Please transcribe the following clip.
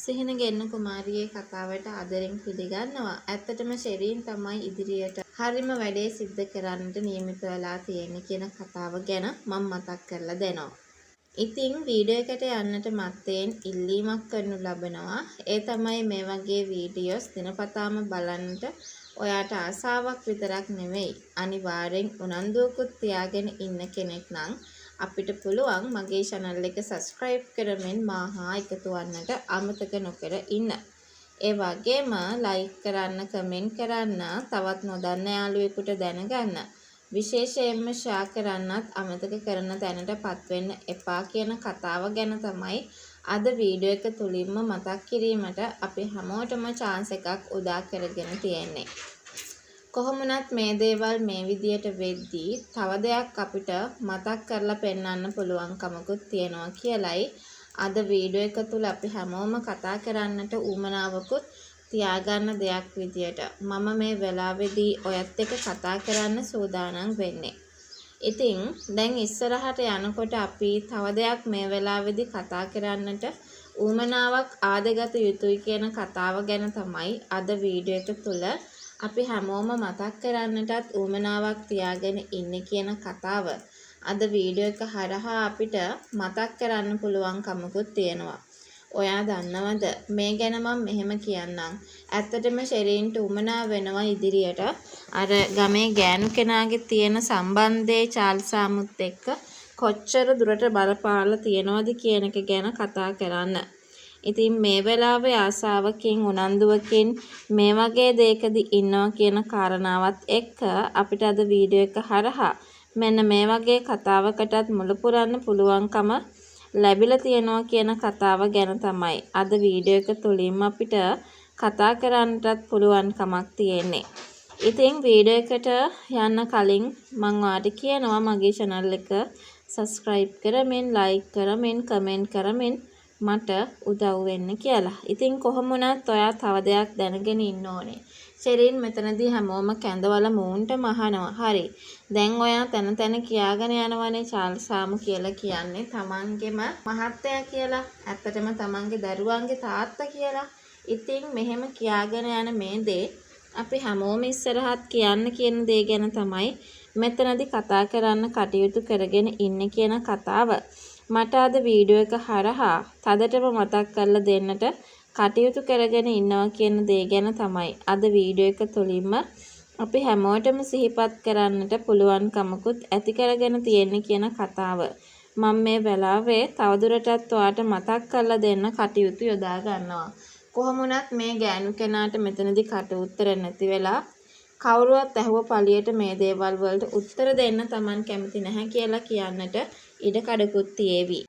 සිහිනගෙන්න කුමාරියේ කතාවට ආදරෙන් පිළිගන්නවා. ඇත්තටම ෂෙරීන් තමයි ඉදිරියට හරිම වැඩේ සිද්ධ කරන්නට නියමිත වෙලා තියෙන්නේ කියන කතාව ගැන මම මතක් කරලා දෙනවා. ඉතින් වීඩියෝ එකට යන්නට මත්තෙන් ඉල්ලීමක් කරනු ලබනවා. ඒ තමයි මේ වගේ වීඩියෝස් දිනපතාම බලන්නට ඔයාට ආසාවක් විතරක් නෙවෙයි අනිවාර්යෙන් උනන්දුවකුත් තියාගෙන ඉන්න කෙනෙක් නම් අපිට පුළුවන් මගේ channel එක subscribe කරමින් මාහා එකතු වන්නට අමතක නොකර ඉන්න. ඒ වගේම like කරන්න, comment කරන්න, තවත් නොදන්න යාළුවෙකුට දැනගන්න. විශේෂයෙන්ම share කරන්නත් අමතක කරන තැනටපත් වෙන්න එපා කියන කතාව ගැන තමයි අද වීඩියෝ එක තුලින්ම මතක් කිරීමට අපි හැමෝටම chance එකක් උදා කරගෙන තියෙන්නේ. කොහොමුණත් මේ දේවල් මේ විදියට වෙද්දී තව දෙයක් අපිට මතක් කරලා පෙන්වන්න පුළුවන් කමකුත් තියෙනවා කියලයි අද වීඩියෝ එක තුල අපි හැමෝම කතා කරන්නට උවමනාවකුත් තියාගන්න දෙයක් විදියට මම මේ වෙලාවේදී ඔයත් එක්ක කතා කරන්න සූදානම් වෙන්නේ. ඉතින් දැන් ඉස්සරහට යනකොට අපි තව දෙයක් මේ වෙලාවේදී කතා කරන්නට උවමනාවක් ආදගත යුතුයි කියන කතාව ගැන තමයි අද වීඩියෝ එක තුල අපි හැමෝම මතක් කරන්නටත් උවමනාවක් තියාගෙන ඉන්නේ කියන කතාව අද වීඩියෝ එක හරහා අපිට මතක් කරන්න පුළුවන් කමකුත් තියෙනවා. ඔයා දන්නවද මේ ගැන මම මෙහෙම කියන්නම්. ඇත්තටම ෂෙරීන්ට උමනා වෙනවා ඉදිරියට අර ගමේ ගෑනු කෙනාගේ තියෙන සම්බන්ධයේ චාල්ස් සාමුත් එක්ක කොච්චර දුරට බලපාලා තියෙනවද කියන එක ගැන කතා කරන්න. ඉතින් මේ වෙලාවේ ආසාවකින් උනන්දුවකින් මේ වගේ දෙයකදී ඉන්නවා කියන කාරණාවත් එක්ක අපිට අද වීඩියෝ එක හරහා මෙන්න මේ වගේ කතාවකටත් මුල පුරන්න පුළුවන්කම ලැබිලා තියෙනවා කියන කතාව ගැන තමයි අද වීඩියෝ එක තුලින්ම අපිට කතා කරන්නටත් පුළුවන් කමක් තියෙන්නේ. ඉතින් වීඩියෝ එකට යන්න කලින් මම ඔයාලට කියනවා මගේ channel එක subscribe කරමින්, like කරමින්, comment කරමින් මට උදව් වෙන්න කියලා. ඉතින් කොහොම වුණත් ඔයා තව දෙයක් දැනගෙන ඉන්න ඕනේ. ෂෙරීන් මෙතනදී හැමෝම කැඳවල මූන්ට මහනවා. හරි. දැන් ඔයා තන තන කියාගෙන යනවනේ චාල්ස් සාමු කියලා කියන්නේ තමන්ගේම මහත්තයා කියලා. ඇත්තටම තමන්ගේ දරුවන්ගේ තාත්තා කියලා. ඉතින් මෙහෙම කියාගෙන යන මේ දේ අපි හැමෝම ඉස්සරහත් කියන්න කියන දේ ගැන තමයි මෙතනදී කතා කරන්න කටයුතු කරගෙන ඉන්නේ කියන කතාව. මට අද වීඩියෝ එක හරහා තදටම මතක් කරලා දෙන්නට කටයුතු කරගෙන ඉන්නවා කියන දේ ගැන තමයි අද වීඩියෝ එක තුලින්ම අපි හැමෝටම සිහිපත් කරන්නට පුළුවන් කමකුත් ඇති කරගෙන තියෙන්නේ කියන කතාව. මම මේ වෙලාවේ තවදුරටත් ඔයාට මතක් කරලා දෙන්න කටයුතු යොදා ගන්නවා. කොහොම වුණත් මේ ගෑනු කෙනාට මෙතනදී කට උත්තර නැති වෙලා කවුරුවත් ඇහුව පළියට මේ දේවල් වලට උත්තර දෙන්න Taman කැමති නැහැ කියලා කියන්නට ඉඩ කඩකුත් තියේවි.